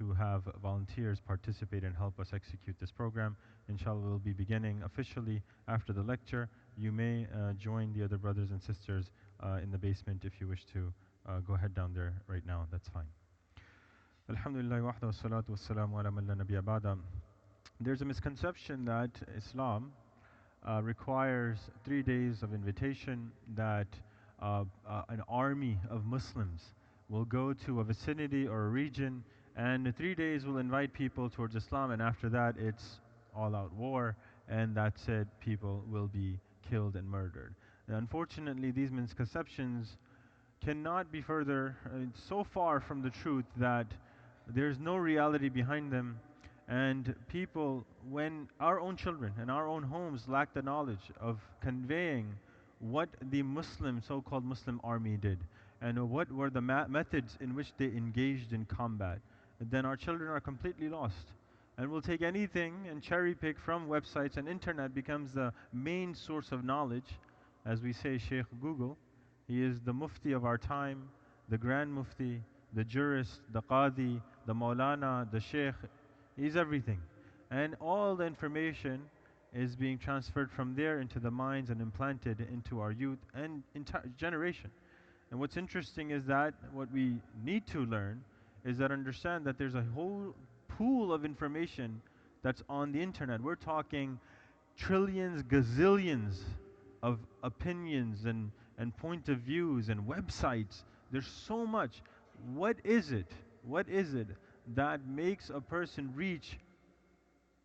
to have volunteers participate and help us execute this program. Inshallah, we'll be beginning officially after the lecture. You may join the other brothers and sisters in the basement if you wish to go ahead down there right now. That's fine. Alhamdulillah wahda wa salatu wa salamu ala man la nabiyya ba'da. There's a misconception that Islam requires 3 days of invitation, that an army of Muslims will go to a vicinity or a region, and in 3 days will invite people towards Islam, and after that it's all out war, and that's it, people will be killed and murdered. And unfortunately, these misconceptions cannot be further, so far from the truth that there's no reality behind them. And people, when our own children and our own homes lack the knowledge of conveying what the Muslim, so-called Muslim army did, and what were the methods in which they engaged in combat, then our children are completely lost. And will take anything and cherry pick from websites, and internet becomes the main source of knowledge. As we say, Sheikh Google, he is the Mufti of our time, the Grand Mufti, the jurist, the Qadi, the Maulana, the Sheikh. He's everything. And all the information is being transferred from there into the minds and implanted into our youth and entire generation. And what's interesting is that what we need to learn is that understand that there's a whole pool of information that's on the internet. We're talking trillions, gazillions of opinions and point of views and websites. There's so much. What is it? What is it that makes a person reach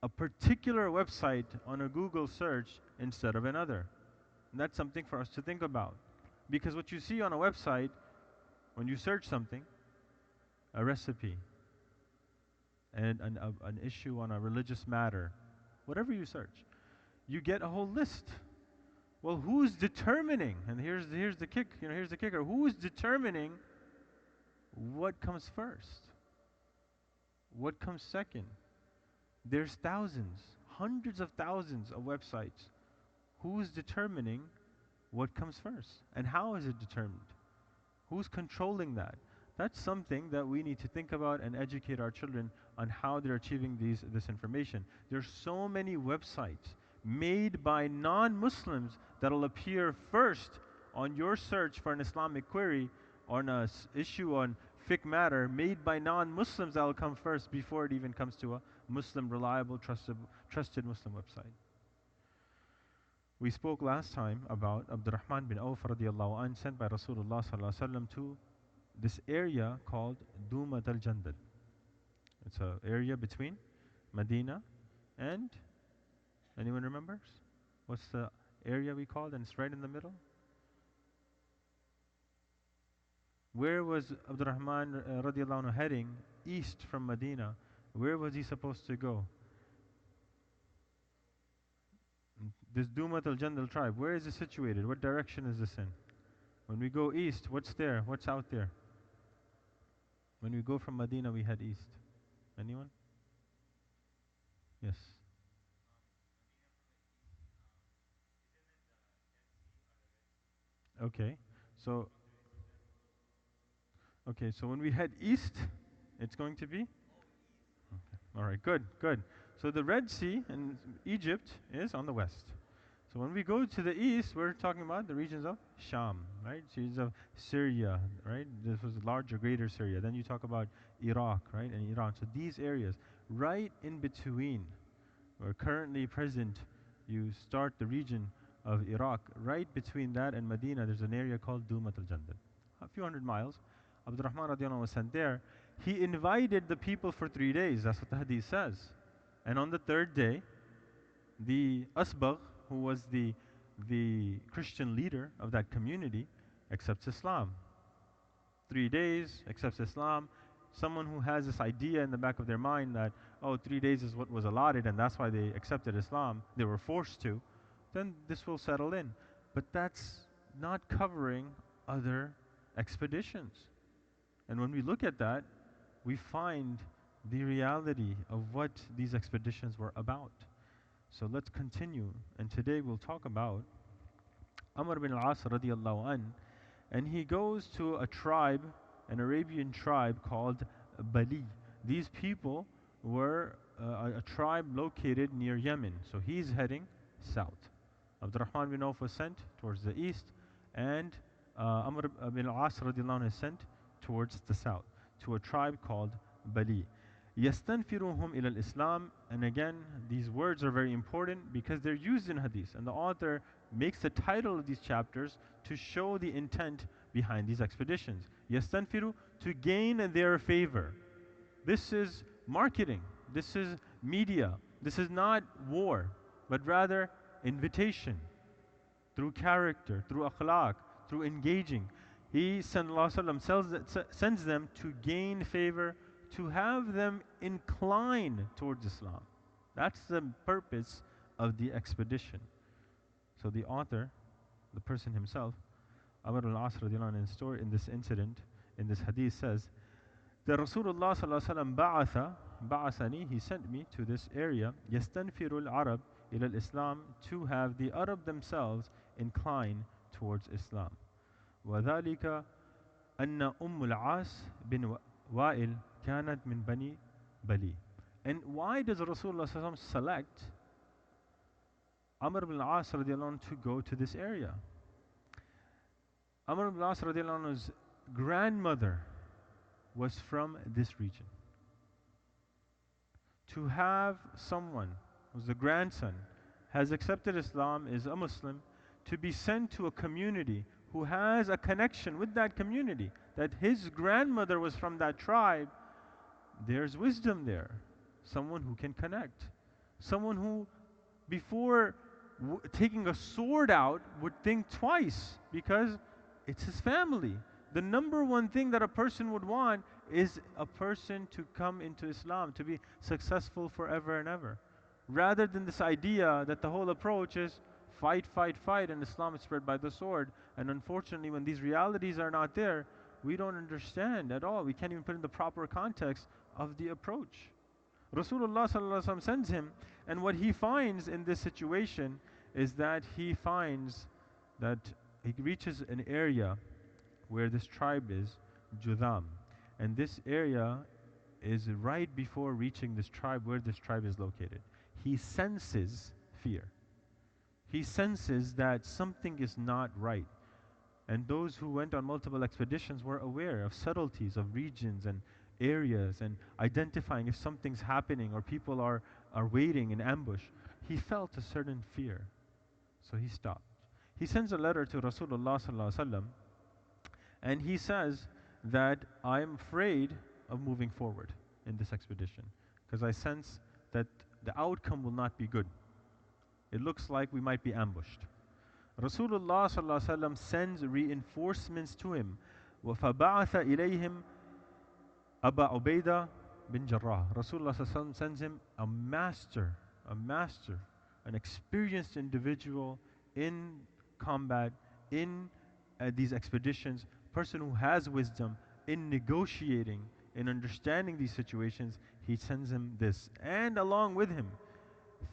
a particular website on a Google search instead of another? And that's something for us to think about. Because what you see on a website, when you search something, a recipe, and an issue on a religious matter, whatever you search, you get a whole list. Well, who's determining? And here's the kick. Here's the kicker. Who is determining what comes first? What comes second? There's thousands, hundreds of thousands of websites. Who's determining what comes first? And how is it determined? Who's controlling that? That's something that we need to think about and educate our children on how they're achieving this information. There's so many websites made by non-Muslims that'll appear first on your search for an Islamic query, on an issue on fiqh matter, made by non-Muslims, that will come first before it even comes to a Muslim, reliable, trusted Muslim website. We spoke last time about Abdurrahman bin Auf radiallahu anh, sent by Rasulullah sallallahu alaihi wasallam to this area called Dumat al-Jandal. It's an area between Medina and, anyone remembers? What's the area we called? And it's right in the middle. Where was Abdurrahman radiallahu anhu heading east from Medina? Where was he supposed to go? This Dumat al-Jandal tribe, where is it situated? What direction is this in? When we go east, what's there? What's out there? When we go from Medina, we head east. Anyone? Yes. Okay. So when we head east, it's going to be? Okay. All right, good, good. So the Red Sea in Egypt is on the west. So when we go to the east, we're talking about the regions of Sham, right? Regions of Syria, right? This was larger, greater Syria. Then you talk about Iraq, right? And Iran. So these areas, right in between, where currently present, you start the region of Iraq. Right between that and Medina, there's an area called Dumat al-Jandal. A few hundred miles. Abdurrahman radiallahu anhu was sent there. He invited the people for 3 days. That's what the hadith says. And on the third day, the Asbagh, who was the Christian leader of that community, accepts Islam. 3 days, accepts Islam. Someone who has this idea in the back of their mind that, oh, 3 days is what was allotted and that's why they accepted Islam, they were forced to, then this will settle in. But that's not covering other expeditions. And when we look at that, we find the reality of what these expeditions were about. So let's continue. And today we'll talk about Amr bin al-As radiallahu an, and he goes to a tribe, an Arabian tribe called Bali. These people were a tribe located near Yemen. So he's heading south. Abdurrahman bin Auf was sent towards the east, and Amr bin al-As radiallahu anhu is sent towards the south to a tribe called Bali. يَسْتَنْفِرُهُمْ إِلَى الْإِسْلَامِ. And again, these words are very important because they're used in hadith, and the author makes the title of these chapters to show the intent behind these expeditions. يَسْتَنْفِرُ, to gain their favor. This is marketing, this is media, this is not war, but rather invitation through character, through akhlaq, through engaging. He sends them to gain favor, to have them incline towards Islam. That's the purpose of the expedition. So the author, the person himself, Amr al-As radiallahu anhu, in story in this incident, in this hadith says that Rasulullah sallallahu alaihi wasallam ba'athani, he sent me to this area, yastanfiru al-Arab ila al-Islam, to have the Arab themselves incline towards Islam. وذلك أن العاص بن وائل كانت من بني بلي. And why does Rasulullah sallallahu alaihi wasallam select Amr ibn al-As radiallahu anhu to go to this area? Amr ibn al-As radiallahu anhu's grandmother was from this region. To have someone who's the grandson, has accepted Islam, is a Muslim, to be sent to a community who has a connection with that community, that his grandmother was from that tribe, there's wisdom there. Someone who can connect. Someone who, before taking a sword out, would think twice because it's his family. The number one thing that a person would want is a person to come into Islam, to be successful forever and ever. Rather than this idea that the whole approach is fight, fight, fight, and Islam is spread by the sword. And unfortunately, when these realities are not there, we don't understand at all. We can't even put in the proper context of the approach. Rasulullah sallallahu alaihi wasallam sends him, and what he finds in this situation is that he finds that he reaches an area where this tribe is, Judam. And this area is right before reaching this tribe, where this tribe is located. He senses fear. He senses that something is not right. And those who went on multiple expeditions were aware of subtleties of regions and areas and identifying if something's happening or people are waiting in ambush. He felt a certain fear. So he stopped. He sends a letter to Rasulullah sallallahu alaihi wasallam, and he says that I'm afraid of moving forward in this expedition because I sense that the outcome will not be good. It looks like we might be ambushed. Rasulullah sallallahu alaihi wasallam sends reinforcements to him. وَفَبَعَثَ إِلَيْهِمْ أَبَا عُبَيْدَةَ bin Jarrah. Rasulullah sallallahu alaihi wasallam sends him a master, an experienced individual in combat, in these expeditions, person who has wisdom in negotiating, in understanding these situations. He sends him this, and along with him,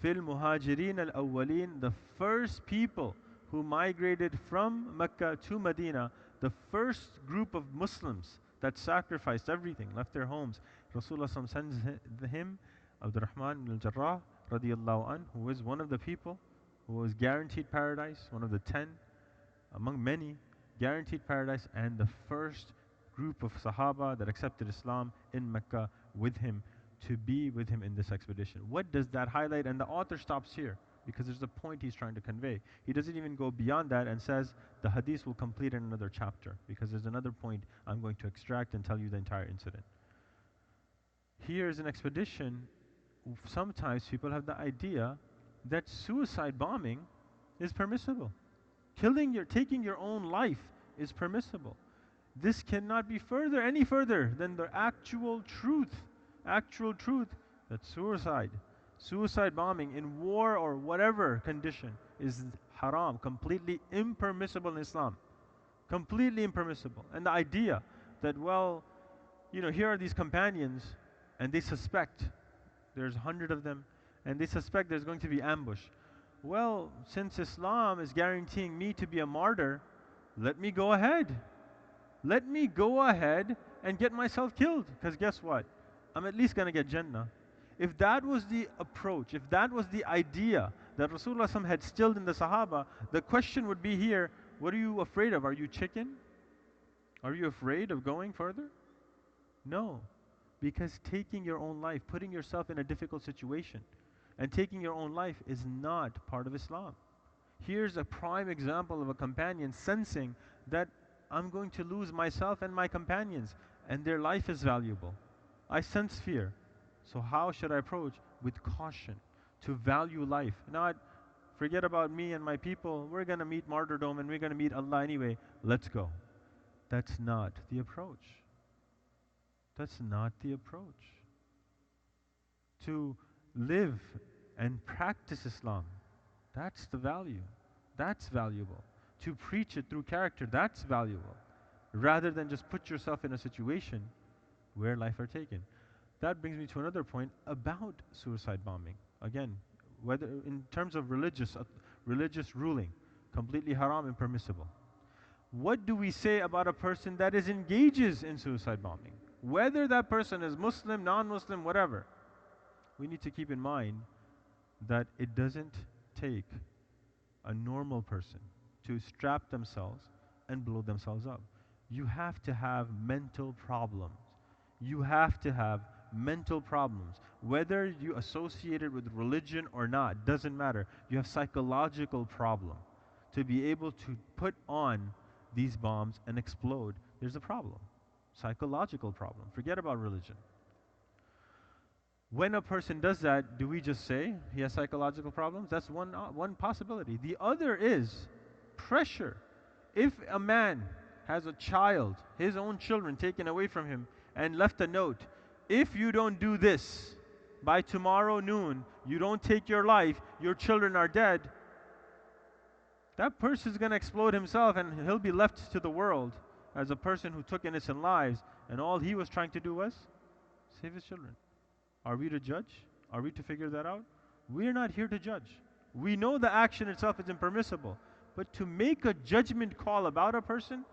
fil muhajirin al-awwalin, the first people who migrated from Mecca to Medina, the first group of Muslims that sacrificed everything, left their homes. Rasulullah sends him Abdurrahman ibn al-Jarrah radiallahu anh, who is one of the people who was guaranteed paradise, one of the 10 among many, guaranteed paradise, and the first group of Sahaba that accepted Islam in Mecca with him, to be with him in this expedition. What does that highlight? And the author stops here because there's a point he's trying to convey. He doesn't even go beyond that and says the hadith will complete in another chapter because there's another point I'm going to extract and tell you the entire incident. Here is an expedition. Sometimes people have the idea that suicide bombing is permissible. Taking your own life is permissible. This cannot be any further than the actual truth that suicide bombing in war or whatever condition is haram, completely impermissible in Islam. Completely impermissible. And the idea that, well, here are these companions and they suspect, there's 100 of them, and they suspect there's going to be ambush. Well, since Islam is guaranteeing me to be a martyr, let me go ahead. Let me go ahead and get myself killed. Because guess what? I'm at least going to get Jannah. If that was the approach, if that was the idea that Rasulullah SAW had instilled in the Sahaba, the question would be here, what are you afraid of? Are you chicken? Are you afraid of going further? No. Because taking your own life, putting yourself in a difficult situation, and taking your own life is not part of Islam. Here's a prime example of a companion sensing that I'm going to lose myself and my companions, and their life is valuable. I sense fear. So how should I approach? With caution, to value life. Not forget about me and my people, we're going to meet martyrdom and we're going to meet Allah anyway, let's go. That's not the approach. That's not the approach. To live and practice Islam, that's the value. That's valuable. To preach it through character, that's valuable. Rather than just put yourself in a situation where life are taken. That brings me to another point about suicide bombing. Again, whether in terms of religious ruling, completely haram, impermissible. What do we say about a person that engages in suicide bombing? Whether that person is Muslim, non-Muslim, whatever, we need to keep in mind that it doesn't take a normal person to strap themselves and blow themselves up. You have to have mental problems. You have to have mental problems. Whether you associate it with religion or not, doesn't matter. You have psychological problem. To be able to put on these bombs and explode, there's a problem. Psychological problem. Forget about religion. When a person does that, do we just say he has psychological problems? That's one possibility. The other is pressure. If a man has a child, his own children taken away from him, and left a note, if you don't do this by tomorrow noon, you don't take your life, your children are dead, that person is going to explode himself and he'll be left to the world as a person who took innocent lives, and all he was trying to do was save his children. Are we to judge? Are we to figure that out? We're not here to judge. We know the action itself is impermissible, but to make a judgment call about a person,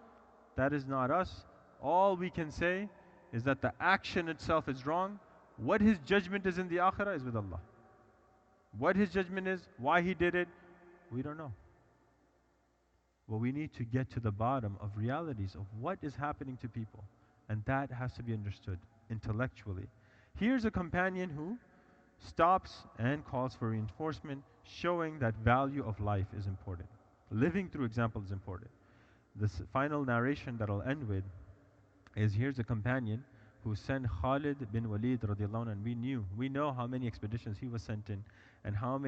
that is not us. All we can say is that the action itself is wrong. What his judgment is in the akhirah is with Allah. What his judgment is, why he did it, we don't know. Well, we need to get to the bottom of realities of what is happening to people, and that has to be understood intellectually. Here's a companion who stops and calls for reinforcement, showing that value of life is important. Living through example is important. This final narration that I'll end with is, here's a companion who sent Khalid bin Walid radiallahu anhu, and we know how many expeditions he was sent in, and how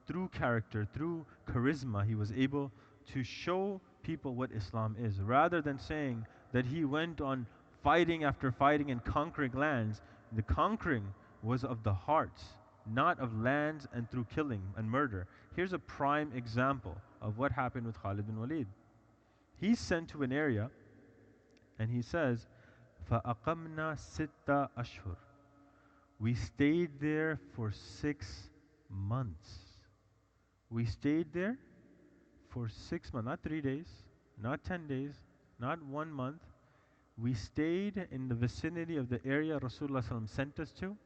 through character, through charisma, he was able to show people what Islam is. Rather than saying that he went on fighting after fighting and conquering lands, the conquering was of the hearts, not of lands and through killing and murder. Here's a prime example of what happened with Khalid bin Walid. He's sent to an area, and he says, فَأَقَمْنَا سِتَّ أَشْهُرٍ. We stayed there for 6 months. We stayed there for 6 months, not 3 days, not 10 days, not 1 month. We stayed in the vicinity of the area Rasulullah ﷺ sent us to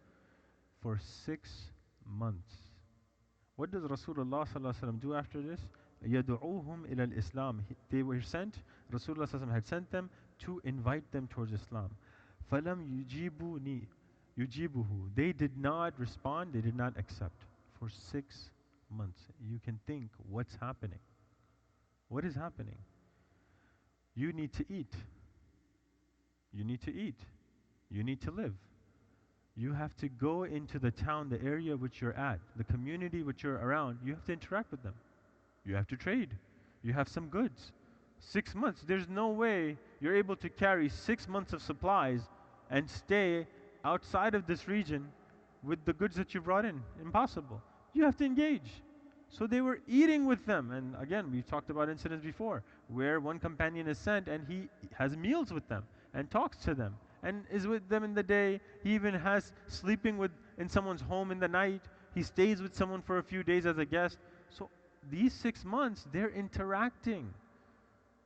for 6 months. What does Rasulullah ﷺ do after this? يَدْعُوهُمْ إِلَى الْإِسْلَامِ. They were sent, Rasulullah ﷺ had sent them to invite them towards Islam. فَلَمْ يُجِيبُهُ. They did not respond, they did not accept for 6 months. You can think what's happening. What is happening? You need to eat. You need to eat. You need to live. You have to go into the town, the area which you're at, the community which you're around. You have to interact with them. You have to trade. You have some goods. 6 months. There's no way you're able to carry 6 months of supplies and stay outside of this region with the goods that you brought in. Impossible. You have to engage. So they were eating with them. And again, we've talked about incidents before where one companion is sent and he has meals with them and talks to them and is with them in the day. He even has sleeping in someone's home in the night. He stays with someone for a few days as a guest. So these 6 months, they're interacting.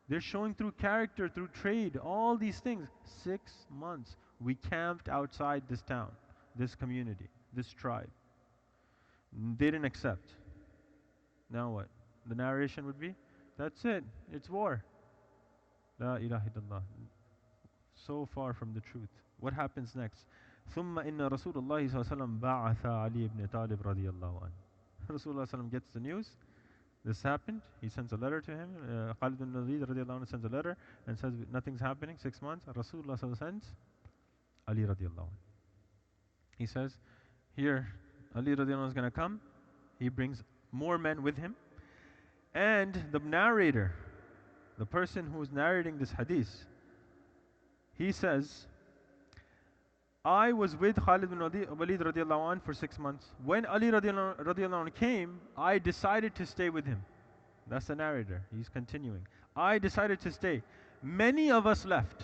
They're showing through character, through trade, all these things. 6 months. We camped outside this town, this community, this tribe. They didn't accept. Now what? The narration would be, that's it, it's war. La ilaha illallah. So far from the truth. What happens next? ثم إن رسول الله صلى الله عليه وسلم بعث علي بن طالب رضي الله عنه. Rasulullah sallam gets the news. This happened. He sends a letter to him. Khalid bin Walid radiallahu anhu sends a letter and says nothing's happening. 6 months. Rasulullah sallam sends Ali radiallahu anhu. He says, here, Ali radiallahu anhu is going to come. He brings more men with him. And the narrator, the person who is narrating this hadith, he says, I was with Khalid bin Walid radiallahu anh for 6 months. When Ali radiallahu anh came, I decided to stay with him. That's the narrator. He's continuing. I decided to stay. Many of us left.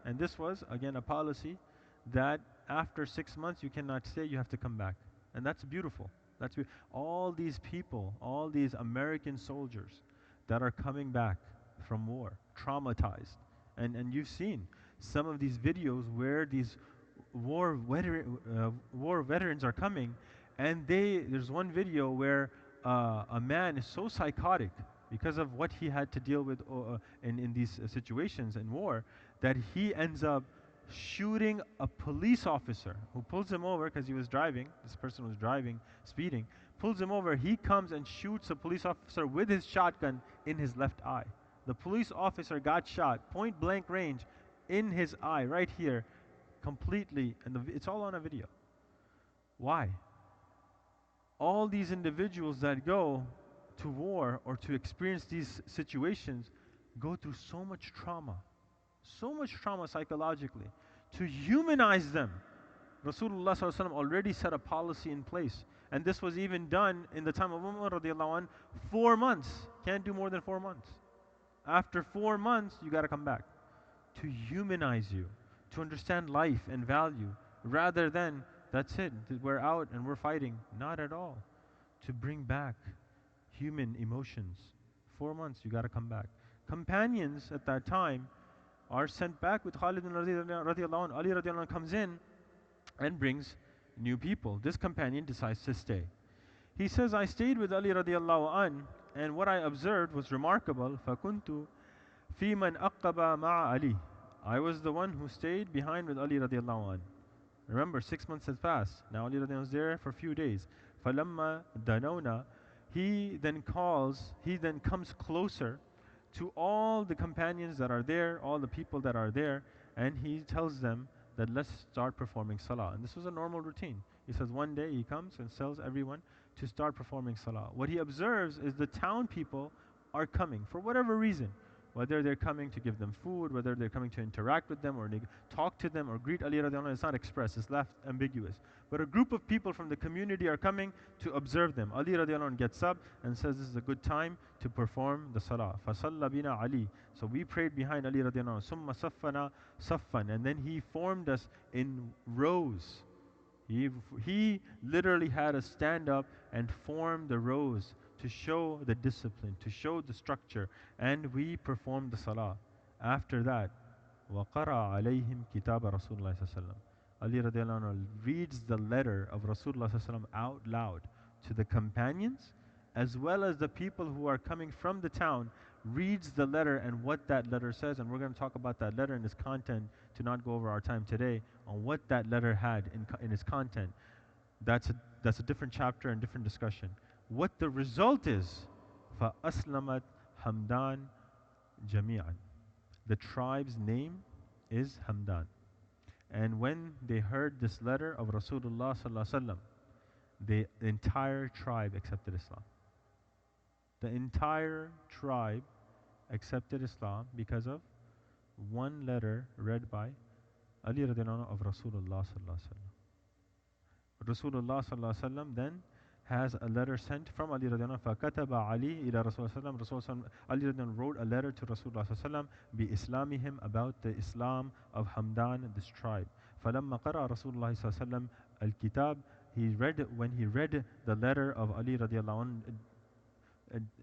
And this was, again, a policy that after 6 months you cannot stay, you have to come back. And that's beautiful. All these people, all these American soldiers that are coming back from war, traumatized. And you've seen some of these videos where these war veterans are coming, and there's one video where a man is so psychotic because of what he had to deal with in these situations in war, that he ends up shooting a police officer who pulls him over because he was driving. This person was driving, speeding, pulls him over. He comes and shoots a police officer with his shotgun in his left eye. The police officer got shot, point blank range, in his eye, right here, completely, and it's all on a video. Why? All these individuals that go to war or to experience these situations go through so much trauma psychologically. To humanize them, Rasulullah ﷺ already set a policy in place. And this was even done in the time of Umar radiallahu anh, 4 months. Can't do more than 4 months. After 4 months, you got to come back. To humanize you, to understand life and value, rather than, that's it, we're out and we're fighting. Not at all. To bring back human emotions. 4 months, you got to come back. Companions at that time are sent back with Khalid bin radiallahu anh. Ali radiallahu anh comes in and brings new people. This companion decides to stay. He says, I stayed with Ali radiallahu anh, and what I observed was remarkable. فَكُنْتُ فِي مَنْ أَقَّبَ مَعَ Ali. I was the one who stayed behind with Ali radiallahu anh. Remember, 6 months had passed. Now Ali radiallahu anh was there for a few days. فَلَمَّا دَنَوْنَا. He then comes closer to all the companions that are there, all the people that are there, and he tells them that let's start performing salah. And this was a normal routine. He says one day he comes and tells everyone to start performing salah. What he observes is the town people are coming for whatever reason. Whether they're coming to give them food, whether they're coming to interact with them or talk to them or greet Ali radiallahu anh, it's not expressed, it's left ambiguous. But a group of people from the community are coming to observe them. Ali radiallahu anh gets up and says this is a good time to perform the salah. فَصَلَّ بِنَا Ali. So we prayed behind Ali radiallahu anh. ثُمَّ صَفَّنَا صَفًّا. And then he formed us in rows. He literally had us stand up and form the rows to show the discipline, to show the structure, and we performed the salah. After that, وَقَرَأَ عَلَيْهِمْ كِتَابَ رَسُولِ اللَّهِ صَلَّى اللَّهُ عَلَيْهِ وسلم. Ali radiallahu anhu reads the letter of Rasulullah sallallahu alaihi wasallam out loud to the companions, as well as the people who are coming from the town, reads the letter and what that letter says. And we're going to talk about that letter and its content, to not go over our time today, on what that letter had in its content. That's a different chapter and different discussion. What the result is, فَأَسْلَمَتْ Hamdan Jami'an. The tribe's name is Hamdan. And when they heard this letter of Rasulullah sallallahu alaihi wasallam, the entire tribe accepted Islam. The entire tribe accepted Islam because of one letter read by Ali radiallahu anhu of Rasulullah sallallahu alaihi wasallam. Rasulullah sallallahu alaihi wasallam then has a letter sent from Ali radiallahu anhu. فَكَتَبَ عَلِي إِلَى رَسُولِ sallallahu alaihi wasallam. Ali radiallahu anhu wrote a letter to Rasulullah sallallahu alaihi wasallam بِإِسْلَامِهِمْ, about the Islam of Hamdan, this tribe. فَلَمَّا قَرَأَ رَسُولُ اللَّهِ صلى الله عليه وسلم الكتاب, when he read the letter of Ali radiallahu anhu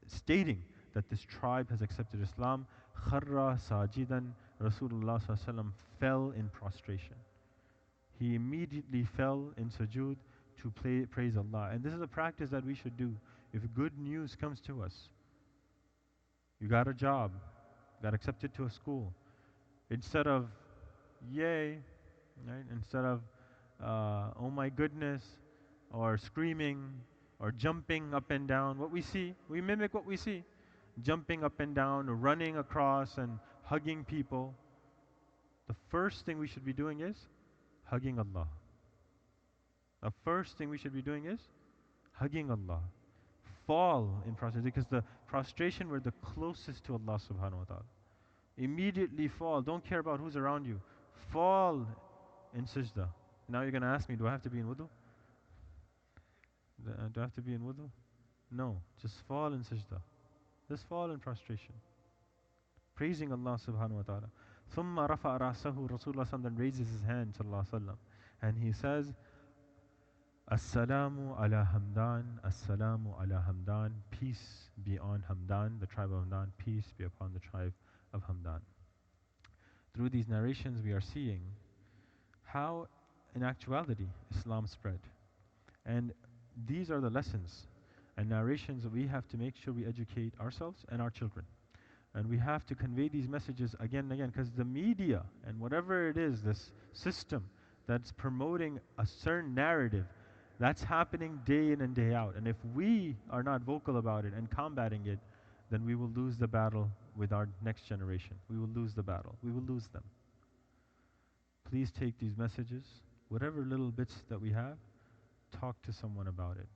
stating that this tribe has accepted Islam, خَرَّ سَاجِدًا. Rasulullah sallallahu alaihi wasallam fell in prostration. He immediately fell in sujood to praise Allah. And this is a practice that we should do. If good news comes to us, you got a job, got accepted to a school, instead of yay, right? Instead of oh my goodness, or screaming, or jumping up and down, what we see, we mimic what we see. Jumping up and down, or running across and hugging people. The first thing we should be doing is hugging Allah. The first thing we should be doing is hugging Allah. Fall in prostration, because the prostration, we're the closest to Allah subhanahu wa ta'ala. Immediately fall. Don't care about who's around you. Fall in sajda. Now you're going to ask me, do I have to be in wudu? Do I have to be in wudu? No. Just fall in sajda. Just fall in prostration. Praising Allah subhanahu wa ta'ala. ثُمَّ رَفَعَ رَأْسَهُ Rasulullah then raises his hand sallallahu alaihi wasallam, and he says, Assalamu ala Hamdan, Assalamu ala Hamdan, peace be on Hamdan, the tribe of Hamdan, peace be upon the tribe of Hamdan. Through these narrations we are seeing how in actuality Islam spread. And these are the lessons and narrations that we have to make sure we educate ourselves and our children. And we have to convey these messages again and again, because the media and whatever it is, this system that's promoting a certain narrative, that's happening day in and day out. And if we are not vocal about it and combating it, then we will lose the battle with our next generation. We will lose the battle. We will lose them. Please take these messages, whatever little bits that we have, talk to someone about it.